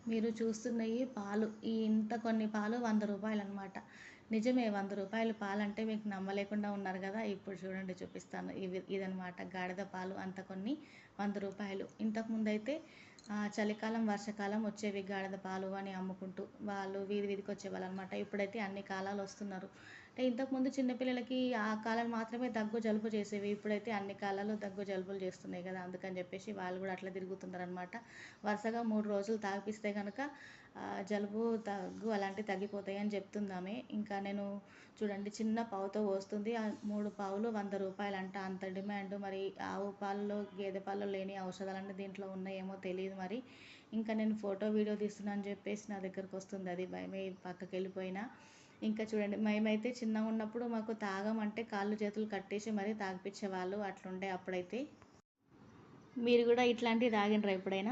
మీరు చూస్తున్నయి పాలు. ఈ ఇంత కొన్ని పాలు రూ. 100 నిజమే రూ. 100 పాలంటే మీకు నమ్మలేకుండా ఉన్నారు గదా! ఇప్పుడు చూడండి చూపిస్తాను. ఇదనమాట గాడిద పాలు అంత కొన్ని రూ. 100. ఇంతకుముందయితే చలికాలం, వర్షాకాలం వచ్చేవి గాడిద పాలు అని అమ్ముకుంటూ. వాళ్ళు వీధి వీధికొచ్చేవాళ్ళనమాట. ఇప్పుడైతే అన్ని కాలాలు వస్తున్నారు. అంటే ఇంతకుముందు చిన్న పిల్లలకి ఆ కాలాలు మాత్రమే దగ్గు, జలుబు చేసేవి. ఇప్పుడైతే అన్ని కాలాలు దగ్గు, జలుబులు చేస్తున్నాయి గదా! అందుకని జెప్పేసి వాళ్ళు గూడా అట్లా తిరుగుతున్నారనమాట. వరుసగా 3 రోజులు తాగిపిస్తే గనక జలుబు, దగ్గు అలాంటివి తగ్గిపోతాయని చెప్తుందామె. ఇంకా నేను చూడండి చిన్న పావుతో పోస్తుంది. 3 పావులు రూ. 100 అంత డిమాండ్. మరి ఆవు పాలలో, గేదె పాలలో లేని ఔషధాలన్నీ దీంట్లో ఉన్నాయేమో తెలీదు మరి. ఇంకా నేను ఫోటో, వీడియో తీస్తున్నా అని చెప్పేసి నా దగ్గరకొస్తుంది. అది భయమై పక్కకెళ్ళిపోయినా. ఇంకా చూడండి మేమైతే చిన్నగున్నప్పుడు మాకు తాగమంటే కాళ్ళు, చేతులు కట్టేసి మరీ తాగిపిచ్చేవాళ్ళు. అట్లుండే అప్పుడైతే. మీరు గూడా ఇట్లాంటివి తాగిండ్రా ఎప్పుడైనా?